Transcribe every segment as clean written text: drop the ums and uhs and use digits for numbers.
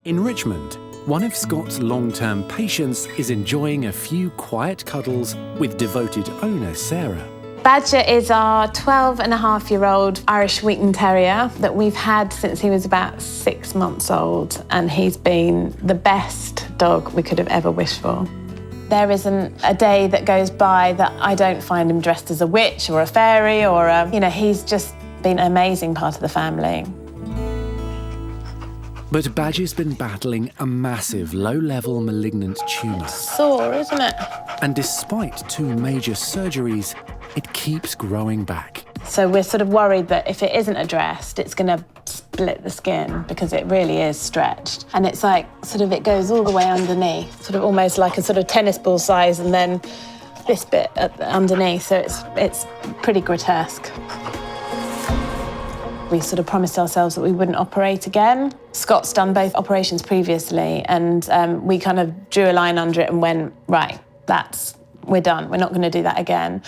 In Richmond, one of Scott's long-term patients is enjoying a few quiet cuddles with devoted owner Sarah. Badger is our 12-and-a-half-year-old Irish Wheaten Terrier that we've had since he was about 6 months old, and he's been the best dog we could have ever wished for. There isn't a day that goes by that I don't find him dressed as a witch or a fairy or he's just been an amazing part of the family. But Badger's been battling a massive low-level malignant tumour. Sore, isn't it? And despite 2 major surgeries, it keeps growing back. So we're sort of worried that if it isn't addressed, it's going to split the skin because it really is stretched. And it's like, it goes all the way underneath, sort of almost like a sort of tennis ball size, and then this bit underneath. So it's pretty grotesque. We sort of promised ourselves that we wouldn't operate again. Scott's done both operations previously, and we kind of drew a line under it and went, right, we're done. We're not going to do that again.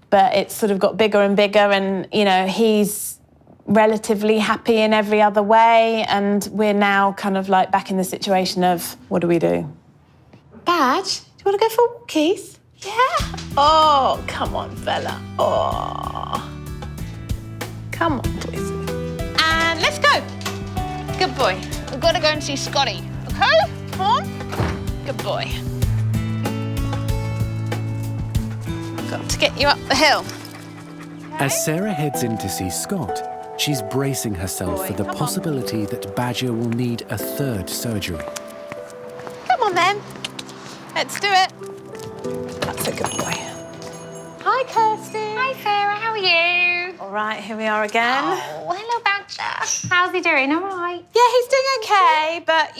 But it's sort of got bigger and bigger, and, he's relatively happy in every other way, and we're now kind of like back in the situation of, what do we do? Badge, do you want to go for walkies? Yeah. Oh, come on, fella. Oh. Come on, please. And let's go. Good boy. We've got to go and see Scotty, okay? Come on. Good boy. Got to get you up the hill. Okay. As Sarah heads in to see Scott, she's bracing herself for the possibility that Badger will need a 3rd surgery. Come on, then. Let's do it. That's a good boy. Hi, Kirsty. Hi, Sarah. How are you? All right, here we are again. Oh, hello, Badger. How's he doing? All right? Yeah, he's doing okay, but,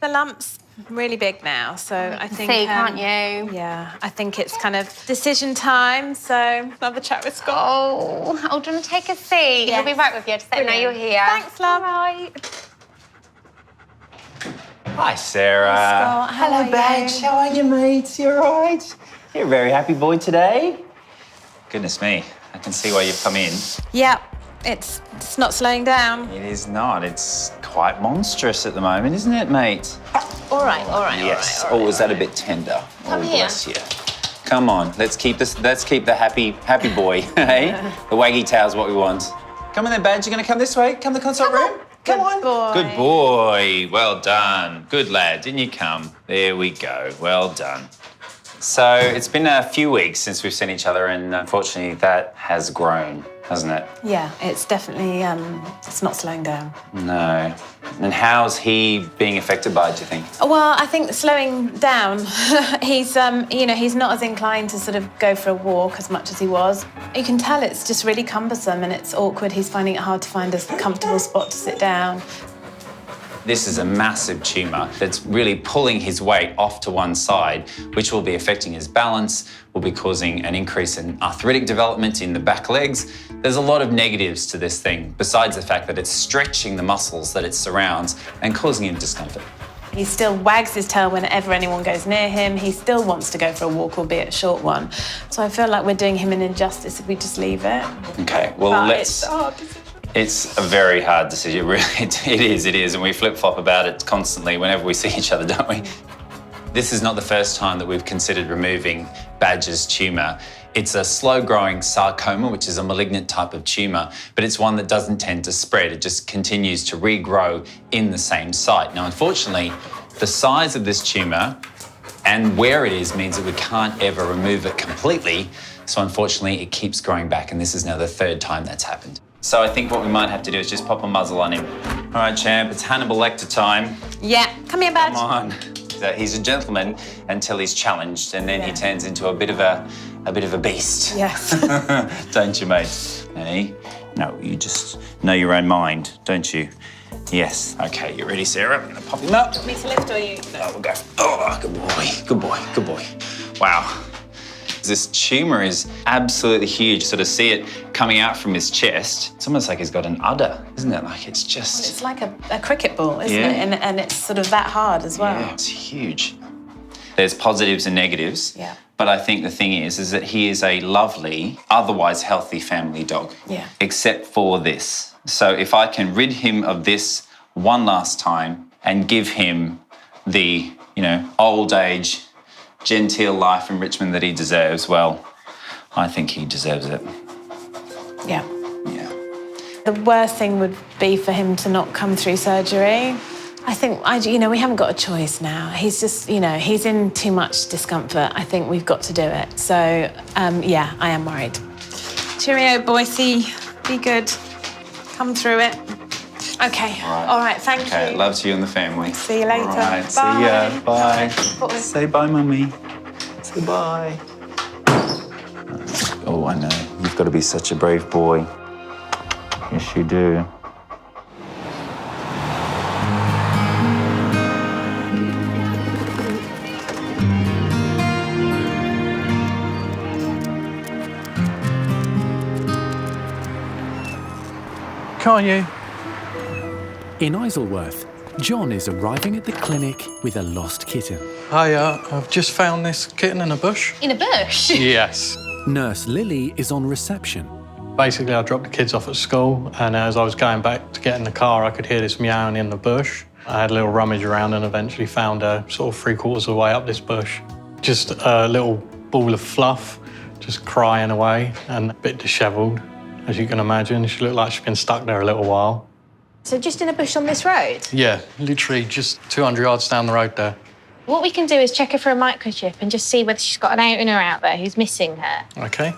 the lump's really big now, so I think... See, can't you? Yeah, I think it's kind of decision time, so another chat with Scott. Oh, do you want to take a seat? Yes. He'll be right with you. Just let him know you're here. Thanks, love. All right. Hi, Sarah. Scott, how are Hello, Badge. How are you, mate? You all right? You're a very happy boy today. Goodness me, I can see why you've come in. Yeah, it's not slowing down. It is not. It's quite monstrous at the moment, isn't it, mate? All right. Yes. Oh, was that a bit tender? Come oh, here. Bless you. Come on, let's keep the happy boy, hey? The waggy tail's what we want. Come on then, Badge, you're gonna come this way? Come to the consult room? Come on. Boy. Good boy. Well done. Good lad. Didn't you come? There we go. Well done. So it's been a few weeks since we've seen each other, and unfortunately that has grown, hasn't it? Yeah, it's definitely, it's not slowing down. No. And how's he being affected by it, do you think? Well, I think slowing down, he's not as inclined to sort of go for a walk as much as he was. You can tell it's just really cumbersome and it's awkward. He's finding it hard to find a comfortable spot to sit down. This is a massive tumour that's really pulling his weight off to one side, which will be affecting his balance, will be causing an increase in arthritic development in the back legs. There's a lot of negatives to this thing, besides the fact that it's stretching the muscles that it surrounds and causing him discomfort. He still wags his tail whenever anyone goes near him. He still wants to go for a walk, albeit a short one. So I feel like we're doing him an injustice if we just leave it. Okay, well, But let's... it's a hard decision. It's a very hard decision, really. It is, and we flip-flop about it constantly whenever we see each other, don't we? This is not the first time that we've considered removing Badger's tumour. It's a slow-growing sarcoma, which is a malignant type of tumour, but it's one that doesn't tend to spread. It just continues to regrow in the same site. Now, unfortunately, the size of this tumour and where it is means that we can't ever remove it completely. So unfortunately, it keeps growing back, and this is now the 3rd time that's happened. So I think what we might have to do is just pop a muzzle on him. All right, champ, it's Hannibal Lecter time. Yeah, come here, Badge. Come on. So he's a gentleman until he's challenged, and then he turns into a bit of a beast. Yes. Don't you, mate? Hey? No, you just know your own mind, don't you? Yes. Okay, you ready, Sarah? I'm gonna pop him up. Want me to lift or you? Oh, we'll go. Oh, good boy, good boy, good boy. Wow. This tumour is absolutely huge. Sort of see it coming out from his chest. It's almost like he's got an udder, isn't it? Like it's just... It's like a cricket ball, isn't it? And it's sort of that hard as well. Yeah, it's huge. There's positives and negatives. Yeah. But I think the thing is that he is a lovely, otherwise healthy family dog. Yeah. Except for this. So if I can rid him of this one last time, and give him the, old age, genteel life in Richmond that he deserves, well, I think he deserves it. Yeah. Yeah. The worst thing would be for him to not come through surgery. I think, we haven't got a choice now. He's just, he's in too much discomfort. I think we've got to do it. So, yeah, I am worried. Cheerio, Boise. Be good. Come through it. Okay. All right, thank you. Okay, love to you and the family. See you later. All right, Bye. see ya. Bye. Say bye, Mummy. Say bye. Oh, I know. You've got to be such a brave boy. Yes, you do. Can't you? In Isleworth, John is arriving at the clinic with a lost kitten. Hi, I've just found this kitten in a bush. In a bush? Yes. Nurse Lily is on reception. Basically, I dropped the kids off at school, and as I was going back to get in the car, I could hear this meowing in the bush. I had a little rummage around and eventually found her sort of 3/4 of the way up this bush. Just a little ball of fluff, just crying away and a bit dishevelled, as you can imagine. She looked like she'd been stuck there a little while. So just in a bush on this road? Yeah, literally just 200 yards down the road there. What we can do is check her for a microchip and just see whether she's got an owner out there who's missing her. OK.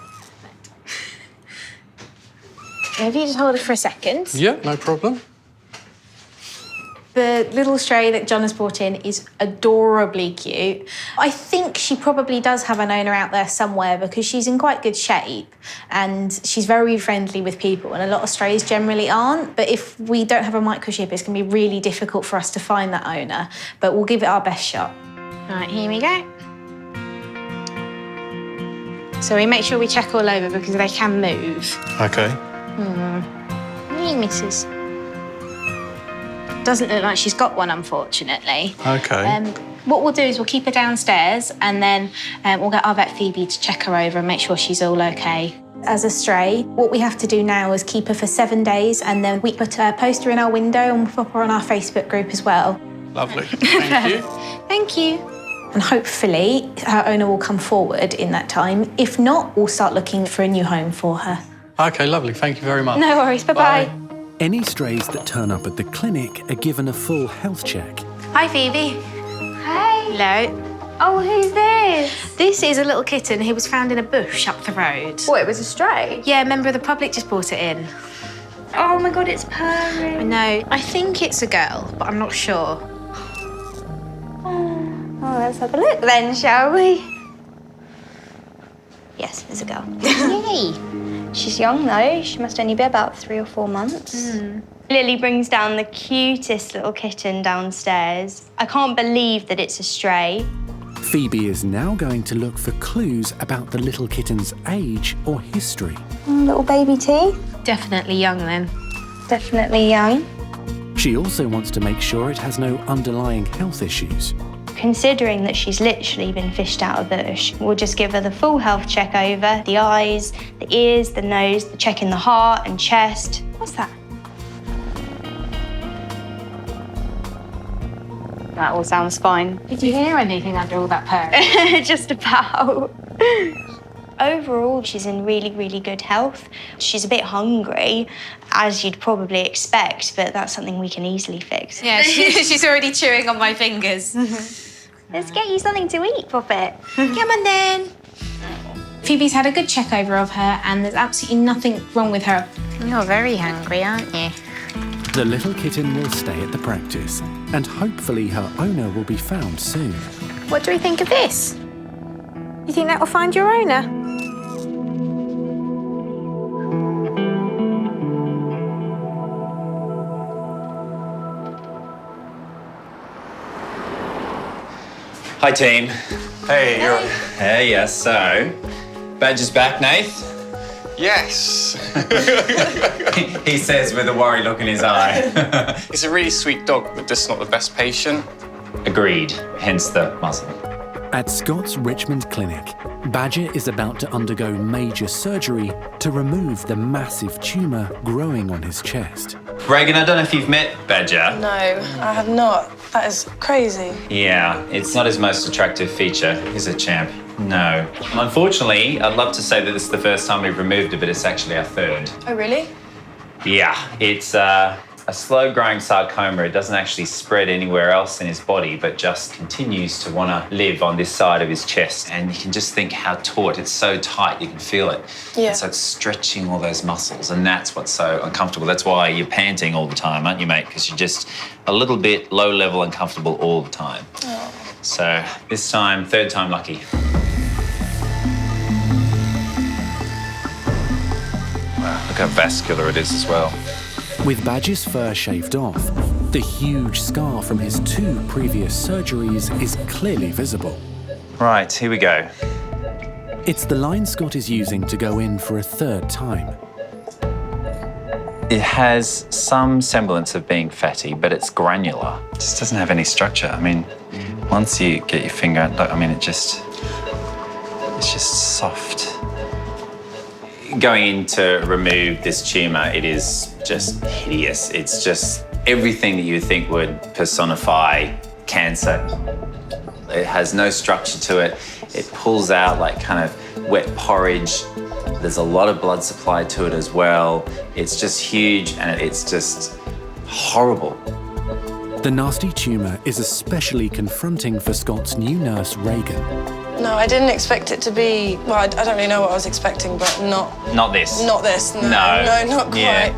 If you just hold her for a second. Yeah, no problem. The little stray that John has brought in is adorably cute. I think she probably does have an owner out there somewhere because she's in quite good shape and she's very friendly with people, and a lot of strays generally aren't. But if we don't have a microchip, it's going to be really difficult for us to find that owner. But we'll give it our best shot. Right, here we go. So we make sure we check all over because they can move. OK. Hey, missus. Doesn't look like she's got one, unfortunately. OK. What we'll do is we'll keep her downstairs and then we'll get our vet Phoebe to check her over and make sure she's all OK. As a stray, what we have to do now is keep her for 7 days, and then we put a poster in our window and we'll pop her on our Facebook group as well. Lovely. Thank you. Thank you. And hopefully her owner will come forward in that time. If not, we'll start looking for a new home for her. OK, lovely. Thank you very much. No worries. Bye-bye. Any strays that turn up at the clinic are given a full health check. Hi, Phoebe. Hey. Hello. Oh, who's this? This is a little kitten who was found in a bush up the road. What, it was a stray? Yeah, a member of the public just brought it in. Oh my God, it's I purring. know. I think it's a girl, but I'm not sure. Oh, let's have a look then, shall we? Yes, it's a girl. Yay. She's young though, she must only be about 3 or 4 months. Lily brings down the cutest little kitten downstairs. I can't believe that it's a stray. Phoebe is now going to look for clues about the little kitten's age or history. Little baby T, Definitely young then. definitely young. She also wants to make sure it has no underlying health issues. Considering that she's literally been fished out of the bush, we'll just give her the full health check over, the eyes, the ears, the nose, the check in the heart and chest. What's that? That all sounds fine. Did you hear anything under all that purring? Just about. Overall, she's in really, really good health. She's a bit hungry, as you'd probably expect, but that's something we can easily fix. Yeah, she's already chewing on my fingers. Let's get you something to eat, Poppet. Come on then. Phoebe's had a good check over of her and there's absolutely nothing wrong with her. You're very hungry, aren't you? The little kitten will stay at the practice, and hopefully her owner will be found soon. What do we think of this? You think that will find your owner? Hi, team. Hey, you're... Hey, yes, so... Badger's back, Nath? Yes. He says with a worried look in his eye. He's a really sweet dog, but just not the best patient. Agreed, hence the muzzle. At Scott's Richmond clinic, Badger is about to undergo major surgery to remove the massive tumour growing on his chest. Reagan, I don't know if you've met Badger. No, I have not. That is crazy. Yeah, it's not his most attractive feature. He's a champ. No. Unfortunately, I'd love to say that this is the first time we've removed it, but it's actually our third. Oh, really? Yeah, it's a slow-growing sarcoma. It doesn't actually spread anywhere else in his body, but just continues to want to live on this side of his chest. And you can just think how taut. It's so tight, you can feel it. Yeah. And so it's stretching all those muscles, and that's what's so uncomfortable. That's why you're panting all the time, aren't you, mate? Because you're just a little bit low-level uncomfortable all the time. Oh. So this time, third time lucky. Wow, look how vascular it is as well. With Badger's fur shaved off, the huge scar from his 2 previous surgeries is clearly visible. Right, here we go. It's the line Scott is using to go in for a 3rd time. It has some semblance of being fatty, but it's granular. It just doesn't have any structure. I mean, once you get your finger, I mean, it's just soft. Going in to remove this tumour, it is just hideous. It's just everything that you would think would personify cancer. It has no structure to it. It pulls out like kind of wet porridge. There's a lot of blood supply to it as well. It's just huge and it's just horrible. The nasty tumour is especially confronting for Scott's new nurse, Reagan. No, I didn't expect it to be... Well, I don't really know what I was expecting, but not... Not this. Not this, no. No. No, not quite. Yeah.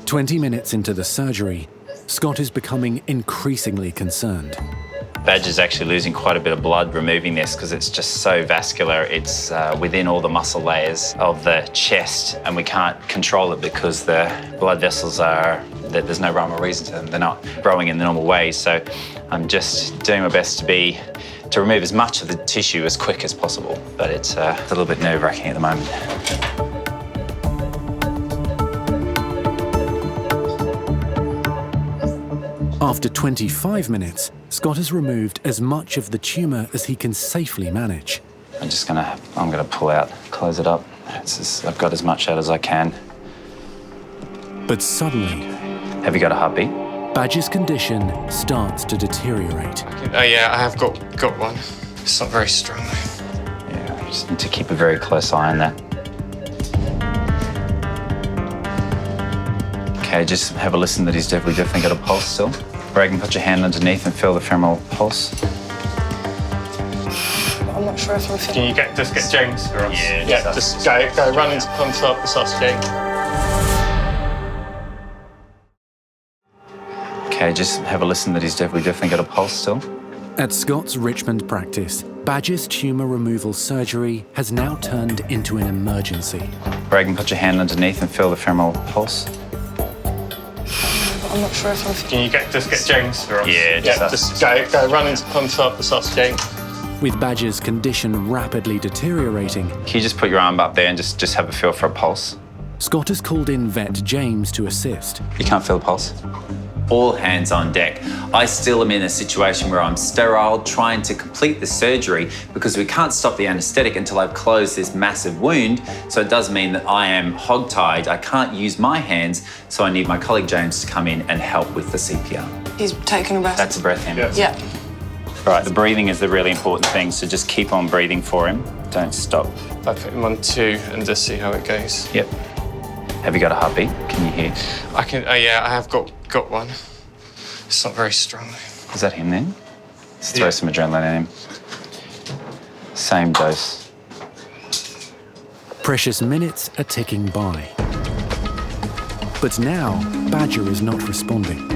20 minutes into the surgery, Scott is becoming increasingly concerned. Badger's actually losing quite a bit of blood removing this because it's just so vascular. It's within all the muscle layers of the chest, and we can't control it because the blood vessels there's no rhyme or reason to them. They're not growing in the normal way. So I'm just doing my best to remove as much of the tissue as quick as possible. But it's a little bit nerve-wracking at the moment. After 25 minutes, Scott has removed as much of the tumour as he can safely manage. I'm gonna pull out, close it up. I've got as much out as I can. But suddenly, Have you got a heartbeat? Badger's condition starts to deteriorate. Oh yeah, I have got one. It's not very strong. Yeah, I just need to keep a very close eye on that. Okay, just have a listen that he's definitely got a pulse still. Reagan, put your hand underneath and feel the femoral pulse. I'm not sure if I'm feeling... Can you just get James for us? Yeah, just go run into punch up the sauce, James. Okay, just have a listen that he's definitely got a pulse still. At Scott's Richmond practice, Badger's tumour removal surgery has now turned into an emergency. Reagan, put your hand underneath and feel the femoral pulse. I'm not sure if I'm feeling... Can you just get James for us? Yeah, just go run into punch up the sauce, James. With Badger's condition rapidly deteriorating, Can you just put your arm up there and just have a feel for a pulse? Scott has called in vet James to assist. You can't feel the pulse? All hands on deck. I still am in a situation where I'm sterile, trying to complete the surgery because we can't stop the anaesthetic until I've closed this massive wound. So it does mean that I am hog-tied. I can't use my hands, so I need my colleague James to come in and help with the CPR. He's taking a breath. That's a breath in. Yeah. Right, the breathing is the really important thing, so just keep on breathing for him. Don't stop. I put him on 2 and just see how it goes. Yep. Have you got a heartbeat? Can you hear? I can. Oh yeah, I have got one. It's not very strong. Is that him then? Let's throw some adrenaline at him. Same dose. Precious minutes are ticking by. But now, Badger is not responding.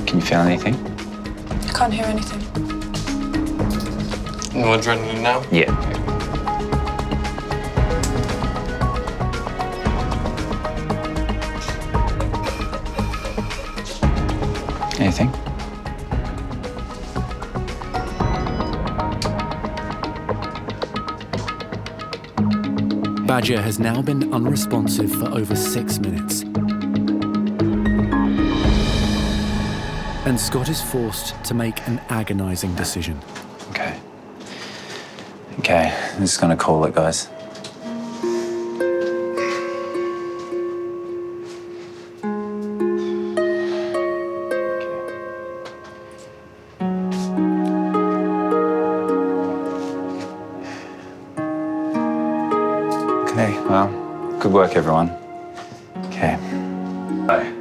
Can you feel anything? I can't hear anything. No adrenaline now? Yeah. Anything? Badger has now been unresponsive for over 6 minutes. And Scott is forced to make an agonising decision. Okay. Okay, I'm just going to call it, guys. Okay, well, good work, everyone. Okay. Bye.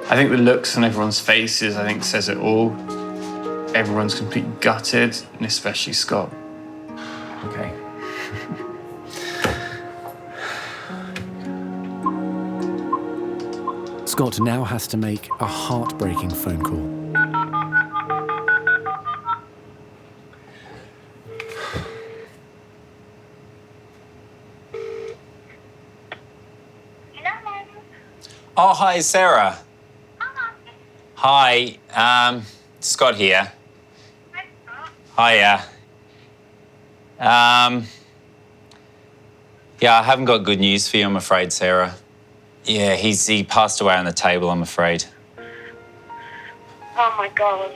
I think the looks on everyone's faces, I think, says it all. Everyone's completely gutted, and especially Scott. Okay. Scott now has to make a heartbreaking phone call. Oh, hi, Sarah. Hi, Scott here. Hiya. Yeah, I haven't got good news for you, I'm afraid, Sarah. Yeah, he passed away on the table, I'm afraid. Oh, my God.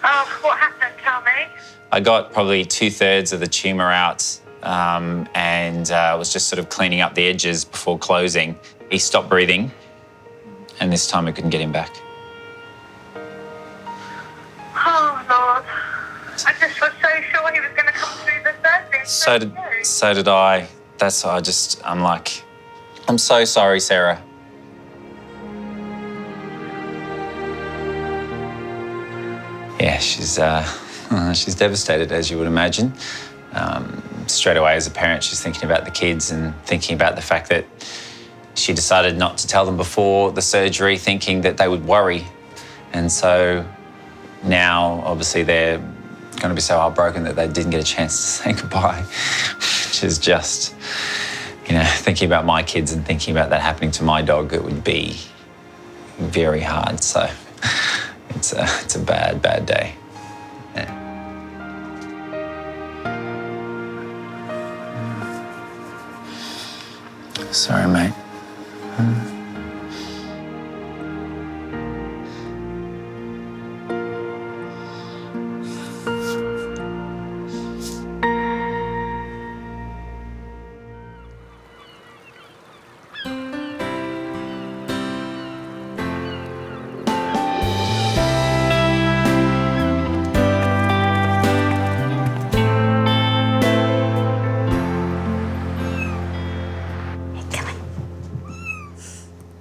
Oh, what happened? Tell me. I got probably 2/3 of the tumour out and was just sort of cleaning up the edges before closing. He stopped breathing, and this time I couldn't get him back. Oh, Lord. I just was so sure he was going to come through the surgery. So did I. That's why I'm like, I'm so sorry, Sarah. Yeah, she's devastated, as you would imagine. Straight away as a parent, she's thinking about the kids and thinking about the fact that she decided not to tell them before the surgery, thinking that they would worry. And so now, obviously, they're going to be so heartbroken that they didn't get a chance to say goodbye, which is just, thinking about my kids and thinking about that happening to my dog, it would be very hard. So it's a bad, bad day. Yeah. Sorry, mate.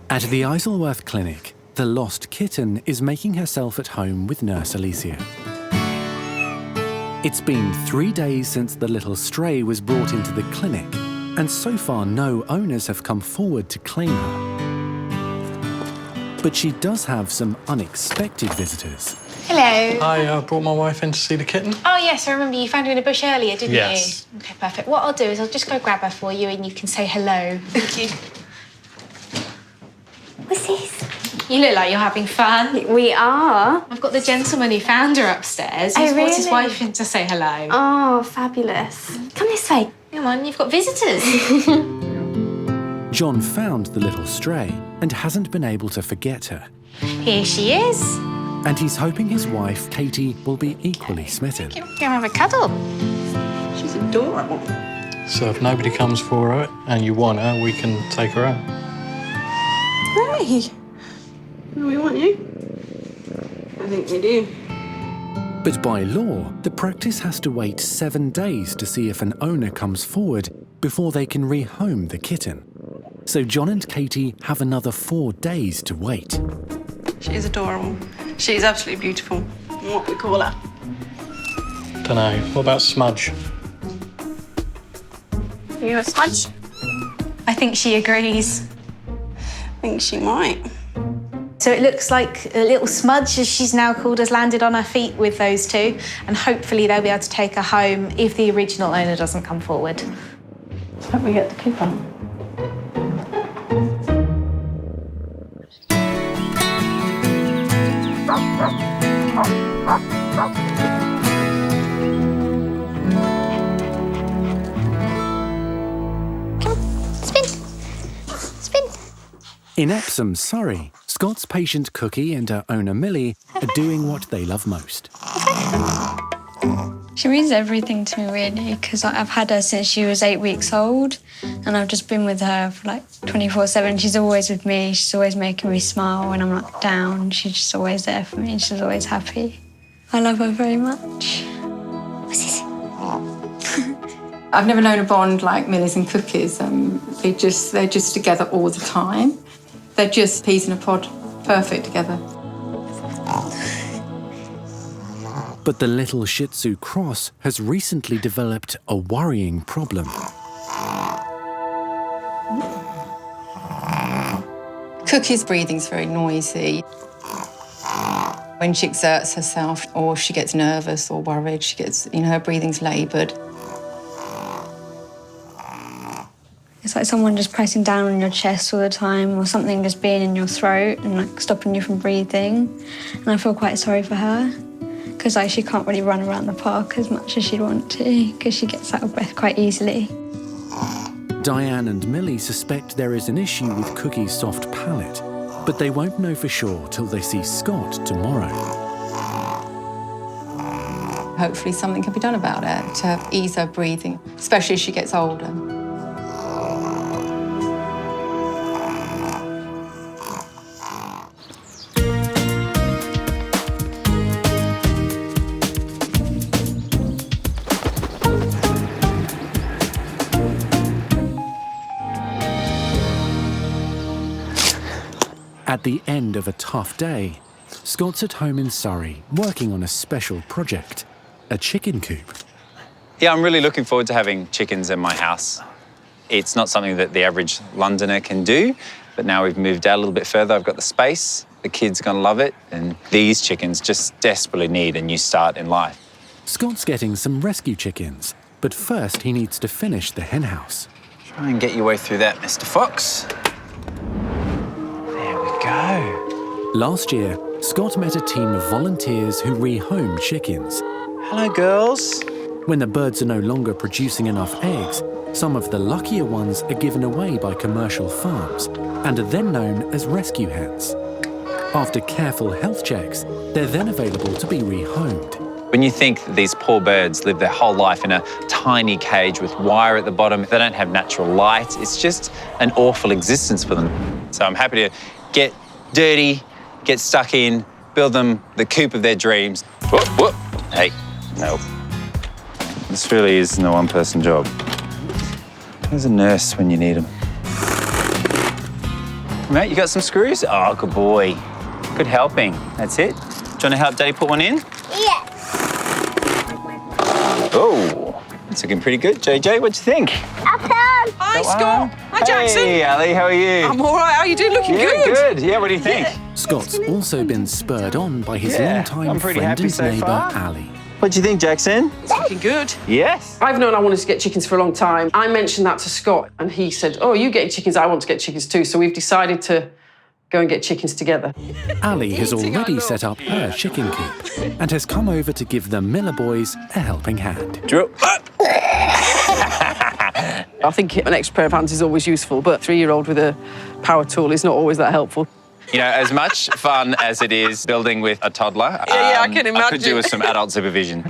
At the Isleworth Clinic, the lost kitten is making herself at home with Nurse Alicia. It's been 3 days since the little stray was brought into the clinic, and so far no owners have come forward to claim her. But she does have some unexpected visitors. Hello. I brought my wife in to see the kitten. Oh, yes, I remember you found her in a bush earlier, didn't Yes. you? Okay, perfect. What I'll do is I'll just go grab her for you and you can say hello. Thank you. What's this? You look like you're having fun. We are. I've got the gentleman who found her upstairs. He's brought his wife in to say hello. Oh, fabulous. Come this way. Come on, you've got visitors. John found the little stray and hasn't been able to forget her. Here she is. And he's hoping his wife, Katie, will be equally smitten. Go and have a cuddle. She's adorable. So if nobody comes for her and you want her, we can take her out. Hey, do we want you? I think we do. But by law, the practice has to wait 7 days to see if an owner comes forward before they can rehome the kitten. So John and Katie have another 4 days to wait. She's adorable. She's absolutely beautiful. What we call her? Dunno. What about Smudge? Are you a smudge? I think she agrees. I think she might. So it looks like a little Smudge, as she's now called, has landed on her feet with those two, and hopefully they'll be able to take her home if the original owner doesn't come forward. Hope we get to keep her. In Epsom, Surrey, Scott's patient Cookie and her owner Millie are doing what they love most. She means everything to me, really, because I've had her since she was 8 weeks old, and I've just been with her for like 24/7. She's always with me. She's always making me smile when I'm like down. She's just always there for me. She's always happy. I love her very much. What's this? I've never known a bond like Millie's and Cookie's. They're just together all the time. They're just peas in a pod, perfect together. But the little Shih Tzu cross has recently developed a worrying problem. Cookie's breathing's very noisy. When she exerts herself or she gets nervous or worried, she gets, her breathing's laboured. It's like someone just pressing down on your chest all the time, or something just being in your throat and like stopping you from breathing. And I feel quite sorry for her, because she can't really run around the park as much as she'd want to, because she gets out of breath quite easily. Diane and Millie suspect there is an issue with Cookie's soft palate, but they won't know for sure till they see Scott tomorrow. Hopefully something can be done about it to ease her breathing, especially as she gets older. At the end of a tough day, Scott's at home in Surrey, working on a special project, a chicken coop. Yeah, I'm really looking forward to having chickens in my house. It's not something that the average Londoner can do, but now we've moved out a little bit further. I've got the space, the kids are going to love it, and these chickens just desperately need a new start in life. Scott's getting some rescue chickens, but first he needs to finish the hen house. Try and get your way through that, Mr. Fox. There we go. Last year, Scott met a team of volunteers who rehomed chickens. Hello, girls. When the birds are no longer producing enough eggs, some of the luckier ones are given away by commercial farms and are then known as rescue hens. After careful health checks, they're then available to be rehomed. When you think that these poor birds live their whole life in a tiny cage with wire at the bottom, they don't have natural light, it's just an awful existence for them. So I'm happy to get dirty, get stuck in, build them the coop of their dreams. Whoop, whoop. Hey, no. This really isn't a one-person job. There's a nurse when you need them. Mate, you got some screws? Oh, good boy. Good helping. That's it. Do you want to help Daddy put one in? Yeah. Oh, it's looking pretty good. JJ, what do you think? Hi, Scott. Hi, Jackson. Hey, Ali, how are you? I'm all right. How are you doing? Looking good. Good. Yeah, what do you think? Scott's also been spurred on by his longtime I'm pretty friend happy and so neighbour, far. Ali. What do you think, Jackson? It's looking good. Yes. I've known I wanted to get chickens for a long time. I mentioned that to Scott, and he said, "Oh, you getting chickens? I want to get chickens too." So we've decided to go and get chickens together. Ali has already set up her chicken coop and has come over to give the Miller boys a helping hand. Drill. I think an extra pair of hands is always useful, but a 3-year-old with a power tool is not always that helpful. You know, as much fun as it is building with a toddler, Yeah, I can imagine. I could do with some adult supervision.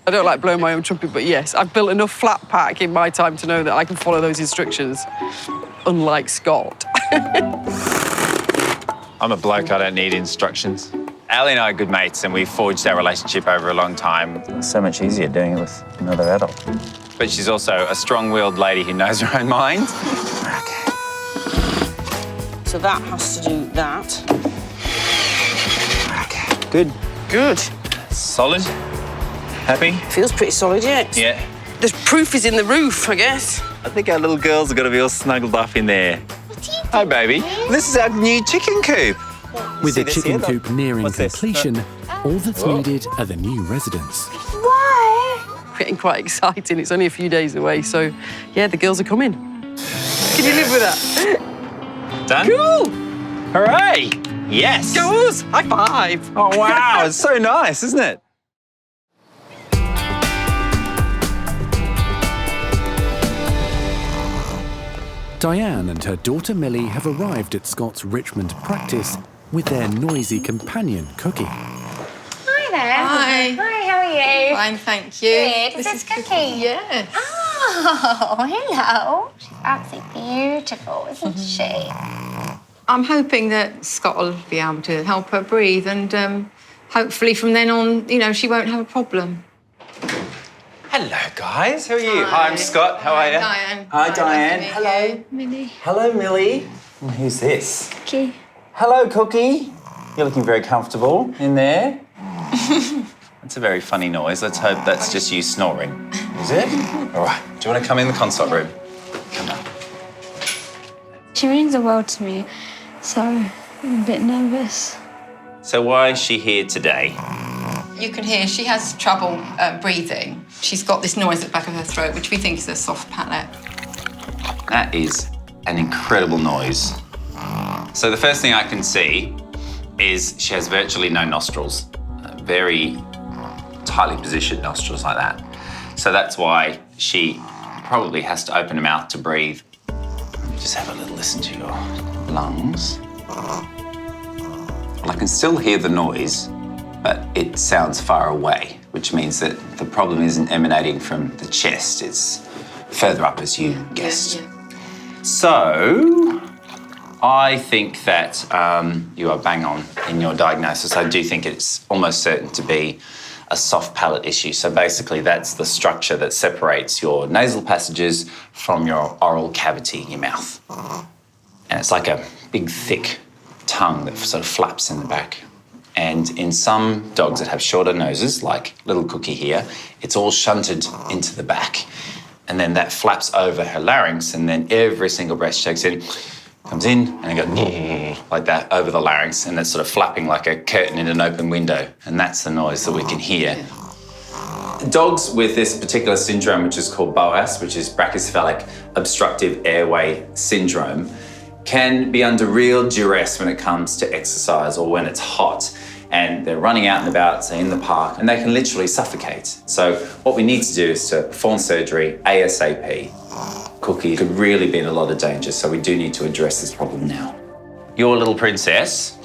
I don't like blowing my own trumpet, but yes, I've built enough flat pack in my time to know that I can follow those instructions, unlike Scott. I'm a bloke, I don't need instructions. Ali and I are good mates, and we forged our relationship over a long time. It's so much easier doing it with another adult. But she's also a strong-willed lady who knows her own mind. Okay. So that has to do that. Okay, good. Good. Solid. Happy? Feels pretty solid, yeah. Yeah. The proof is in the roof, I guess. I think our little girls are going to be all snuggled up in there. Hi, baby. This is our new chicken coop. With See the this chicken here? coop nearing What's this? completion, all that's needed are the new residents. Why? Getting quite exciting. It's only a few days away, so yeah, the girls are coming. Can you live with that? Done? Cool! Hooray! Yes! Goes! High five! Oh, wow. It's so nice, isn't it? Diane and her daughter Millie have arrived at Scott's Richmond Practice with their noisy companion, Cookie. Hi there. Hi. Hi, how are you? Fine, thank you. Good. Is this Cookie? Yes. Oh, hello. She's absolutely beautiful, isn't she? I'm hoping that Scott will be able to help her breathe and hopefully from then on, she won't have a problem. Hello, guys. How are you? Hi, I'm Scott. How are you? Diane. Hi, Diane. Nice to meet Hello. you. Millie. Hello, Millie. And who's this? Cookie. Hello, Cookie. You're looking very comfortable in there. That's a very funny noise. Let's hope that's just you snoring. Is it? All right. Do you want to come in the consult room? Come on. She means the world to me, so I'm a bit nervous. So why is she here today? You can hear she has trouble breathing. She's got this noise at the back of her throat, which we think is a soft palate. That is an incredible noise. So the first thing I can see is she has virtually no nostrils, very tightly positioned nostrils like that. So that's why she probably has to open her mouth to breathe. Just have a little listen to your lungs. Well, I can still hear the noise, but it sounds far away, which means that the problem isn't emanating from the chest, it's further up, as you guessed. Yeah. So, I think that you are bang on in your diagnosis. I do think it's almost certain to be a soft palate issue. So basically, that's the structure that separates your nasal passages from your oral cavity in your mouth. And it's like a big, thick tongue that sort of flaps in the back. And in some dogs that have shorter noses, like little Cookie here, it's all shunted into the back. And then that flaps over her larynx, and then every single breath she takes in comes in and it goes like that over the larynx, and it's sort of flapping like a curtain in an open window. And that's the noise that we can hear. Dogs with this particular syndrome, which is called BOAS, which is brachycephalic obstructive airway syndrome, can be under real duress when it comes to exercise or when it's hot and they're running out and about, say in the park, and they can literally suffocate. So what we need to do is to perform surgery ASAP. Cookie could really be in a lot of danger, so we do need to address this problem now. Your little princess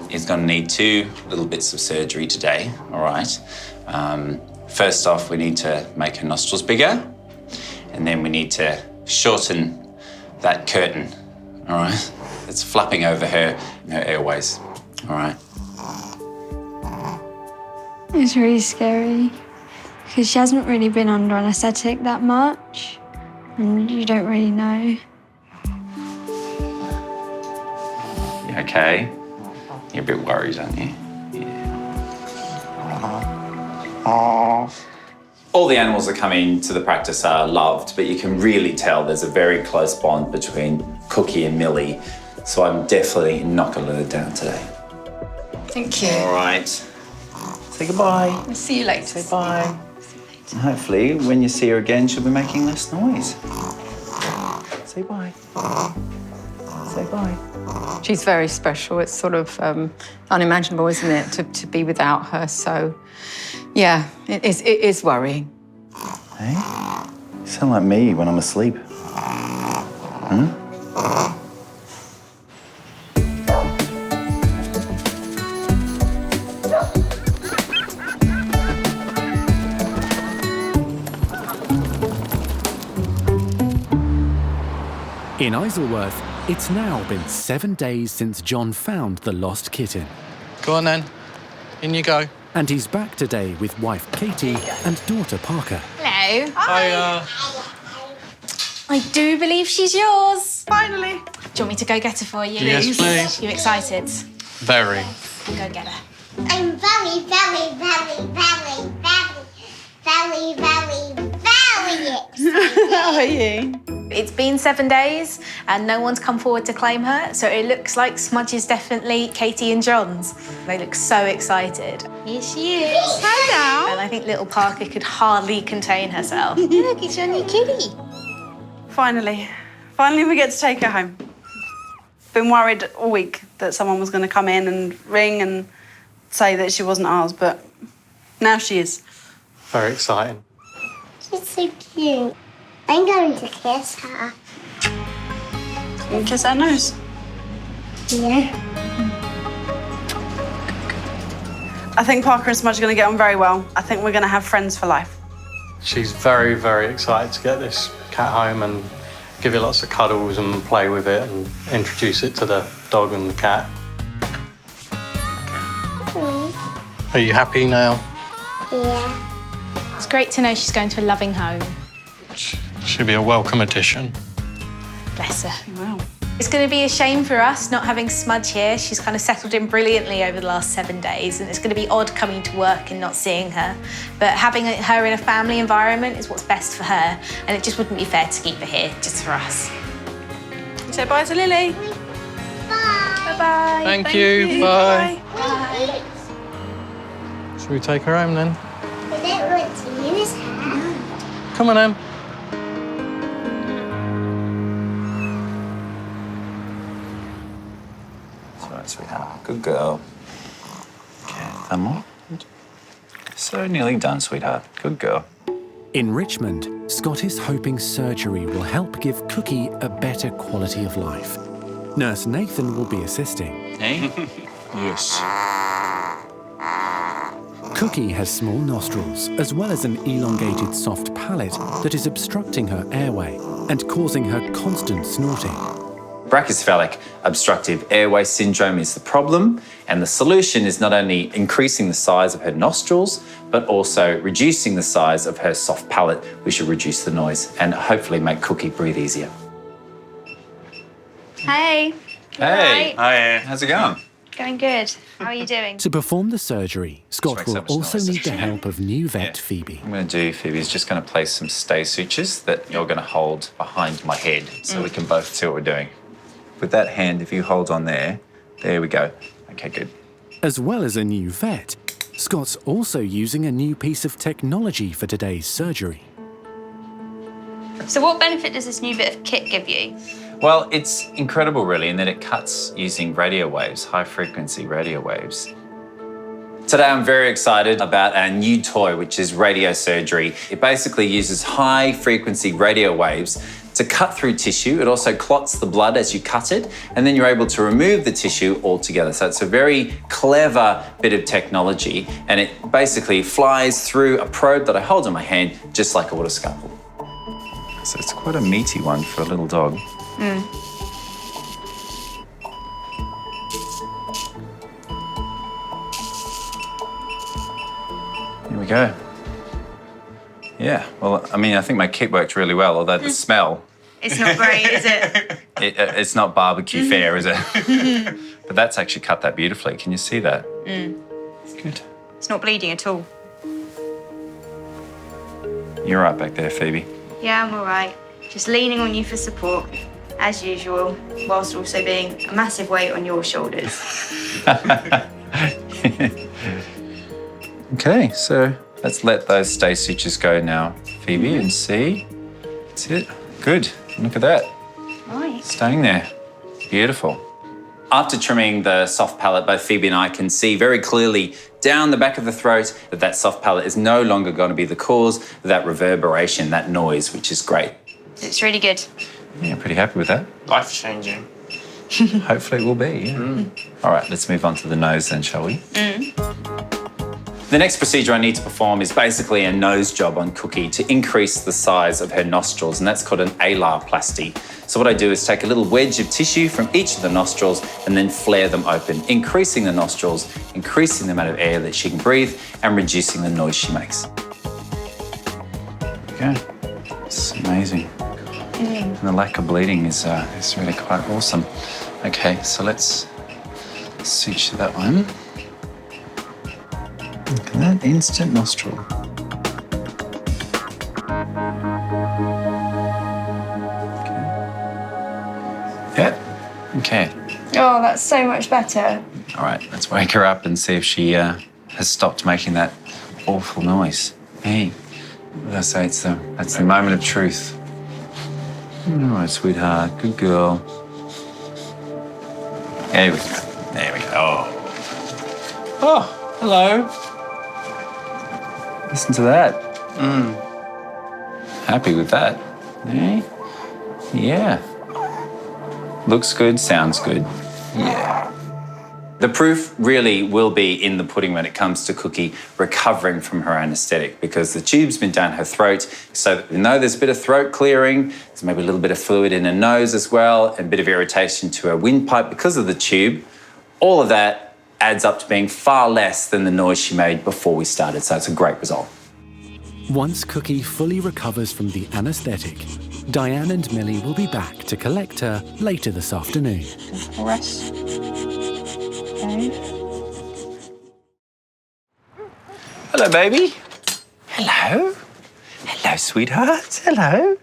is going to need 2 little bits of surgery today, all right? First off, we need to make her nostrils bigger, and then we need to shorten that curtain, all right? It's flapping over her airways, all right? It's really scary because she hasn't really been under anaesthetic that much and you don't really know. You okay? You're a bit worried, aren't you? Yeah. All the animals that come into the practice are loved, but you can really tell there's a very close bond between Cookie and Millie, so I'm definitely not going to let her down today. Thank you. All right. Say goodbye. I'll see you later. Say bye. And hopefully, when you see her again, she'll be making less noise. Say bye. Say bye. She's very special. It's sort of unimaginable, isn't it, to be without her? So, yeah, it is worrying. Hey? You sound like me when I'm asleep. Hmm? In Isleworth, it's now been 7 days since John found the lost kitten. Go on then. In you go. And he's back today with wife Katie and daughter Parker. Hello. Hi. I do believe she's yours. Finally. Do you want me to go get her for you? Yes, please. You excited? Very. Go get her. I'm very, very, very, very, very, very, very, very excited. How are you? It's been 7 days and no one's come forward to claim her, so it looks like Smudge is definitely Katie and John's. They look so excited. Here she is. Hello. And I think little Parker could hardly contain herself. Look, it's your new kitty. Finally we get to take her home. Been worried all week that someone was going to come in and ring and say that she wasn't ours, but now she is. Very exciting. She's so cute. I'm going to kiss her. Can you kiss her nose? Yeah. I think Parker and Smudge are going to get on very well. I think we're going to have friends for life. She's very, very excited to get this cat home and give it lots of cuddles and play with it and introduce it to the dog and the cat. Are you happy now? Yeah. It's great to know she's going to a loving home. She'll be a welcome addition. Bless her. Wow. It's going to be a shame for us not having Smudge here. She's kind of settled in brilliantly over the last 7 days, and it's going to be odd coming to work and not seeing her. But having her in a family environment is what's best for her, and it just wouldn't be fair to keep her here just for us. Say bye to Lily. Bye. Bye-bye. Thank you. Bye. Bye. Should we take her home then? I don't want to use her. Come on, Em. Sorry, sweetheart. Good girl. Okay, thumb on. So nearly done, sweetheart. Good girl. In Richmond, Scott is hoping surgery will help give Cookie a better quality of life. Nurse Nathan will be assisting. Hey? Yes. Cookie has small nostrils, as well as an elongated soft palate that is obstructing her airway and causing her constant snorting. Brachycephalic obstructive airway syndrome is the problem, and the solution is not only increasing the size of her nostrils, but also reducing the size of her soft palate, which will reduce the noise and hopefully make Cookie breathe easier. Hey. Hey, Hi. how's it going? Going good. How are you doing? To perform the surgery, Scott will also need the help of new vet Phoebe. I'm going to do, Phoebe, is just going to place some stay sutures that you're going to hold behind my head so we can both see what we're doing. With that hand, if you hold on there we go. Okay, good. As well as a new vet, Scott's also using a new piece of technology for today's surgery. So what benefit does this new bit of kit give you? Well, it's incredible, really, in that it cuts using radio waves, high-frequency radio waves. Today, I'm very excited about our new toy, which is radio surgery. It basically uses high-frequency radio waves to cut through tissue. It also clots the blood as you cut it, and then you're able to remove the tissue altogether. So it's a very clever bit of technology, and it basically flies through a probe that I hold in my hand, just like a water scalpel. So it's quite a meaty one for a little dog. Here we go. Yeah, well, I mean, I think my kit worked really well, although the smell... It's not great, is it? It's not barbecue fare, is it? But that's actually cut that beautifully. Can you see that? Good. It's not bleeding at all. You're right back there, Phoebe. Yeah, I'm all right. Just leaning on you for support, as usual, whilst also being a massive weight on your shoulders. Okay, so let's let those stay sutures go now, Phoebe, and see. That's it. Good. Look at that. Right. Staying there. Beautiful. After trimming the soft palate, both Phoebe and I can see very clearly down the back of the throat that that soft palate is no longer going to be the cause of that reverberation, that noise, which is great. It's really good. Yeah, pretty happy with that. Life-changing. Hopefully it will be, yeah. All right, let's move on to the nose then, shall we? The next procedure I need to perform is basically a nose job on Cookie to increase the size of her nostrils, and that's called an alarplasty. So what I do is take a little wedge of tissue from each of the nostrils and then flare them open, increasing the nostrils, increasing the amount of air that she can breathe, and reducing the noise she makes. Okay, it's amazing. And the lack of bleeding is really quite awesome. Okay, so let's suture that one. Look at that instant nostril. Okay. Yep. Okay. Oh, that's so much better. All right, let's wake her up and see if she has stopped making that awful noise. Hey, what did I say? That's the moment of truth. All right, sweetheart. Good girl. There we go. There we go. Oh, hello. Listen to that. Happy with that. Eh? Yeah. Looks good, sounds good. Yeah. The proof really will be in the pudding when it comes to Cookie recovering from her anaesthetic, because the tube's been down her throat, so we know there's a bit of throat clearing, there's maybe a little bit of fluid in her nose as well, and a bit of irritation to her windpipe because of the tube. All of that adds up to being far less than the noise she made before we started, so it's a great result. Once Cookie fully recovers from the anaesthetic, Diane and Millie will be back to collect her later this afternoon. Rest. Hello, baby. Hello. Hello, sweetheart. Hello.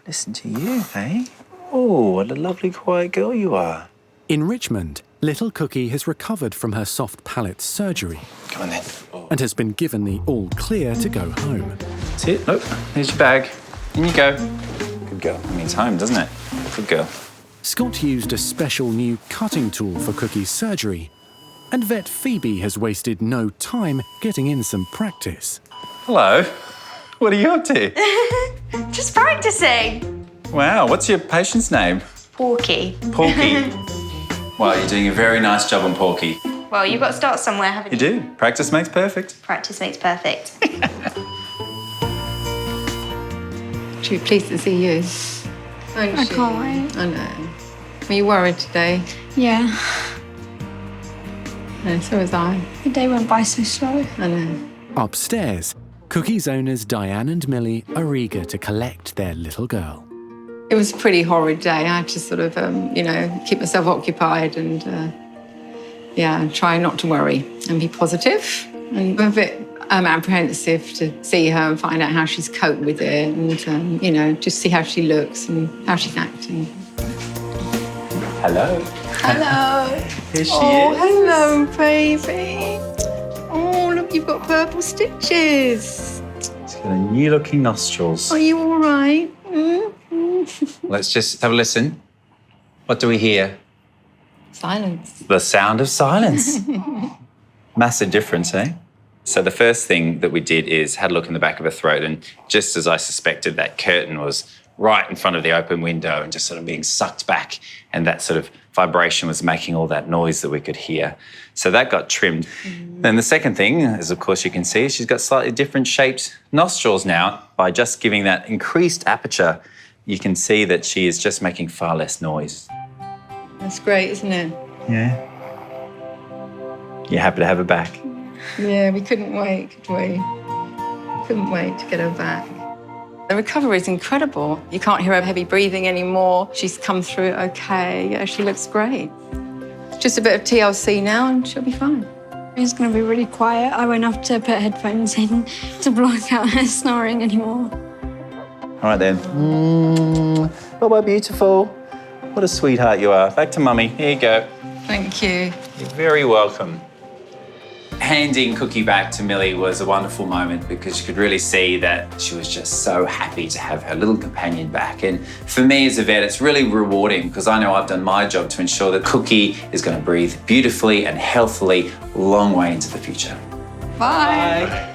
Listen to you, eh? Oh, what a lovely, quiet girl you are. In Richmond, little Cookie has recovered from her soft palate surgery. Come on then. And has been given the all clear to go home. That's it. Look, here's your bag. In you go. Good girl. It means home, doesn't it? Good girl. Scott used a special new cutting tool for Cookie's surgery, and vet Phoebe has wasted no time getting in some practice. Hello. What are you up to? Just practicing. Wow, what's your patient's name? Porky. Porky. Wow, you're doing a very nice job on Porky. Well, you've got to start somewhere, haven't You you? do. Practice makes perfect. Practice makes perfect. She'll be pleased to see you. Won't I she? can't wait. I know. Were you worried today? Yeah. No, so was I. The day went by so slow. I know. Upstairs, Cookie's owners Diane and Millie are eager to collect their little girl. It was a pretty horrid day. I had to sort of, keep myself occupied and, try not to worry and be positive. And I'm a bit apprehensive to see her and find out how she's coped with it and, just see how she looks and how she's acting. Hello. Hello. Here she Oh, is. hello, baby. Oh, look, you've got purple stitches. She's got new-looking nostrils. Are you all right? Let's just have a listen. What do we hear? Silence. The sound of silence. Massive difference, eh? So the first thing that we did is had a look in the back of her throat, and just as I suspected, that curtain was right in front of the open window and just sort of being sucked back, and that sort of vibration was making all that noise that we could hear. So that got trimmed. Then the second thing, as of course you can see, she's got slightly different shaped nostrils now. By just giving that increased aperture, you can see that she is just making far less noise. That's great, isn't it? Yeah. You're happy to have her back? Yeah, we couldn't wait, could we? Couldn't wait to get her back. The recovery is incredible. You can't hear her heavy breathing anymore. She's come through it okay. Yeah, she looks great. Just a bit of TLC now and she'll be fine. It's going to be really quiet. I won't have to put headphones in to block out her snoring anymore. All right then. Bye-bye, beautiful. What a sweetheart you are. Back to mummy. Here you go. Thank you. You're very welcome. Handing Cookie back to Millie was a wonderful moment because you could really see that she was just so happy to have her little companion back. And for me as a vet, it's really rewarding because I know I've done my job to ensure that Cookie is going to breathe beautifully and healthily a long way into the future. Bye.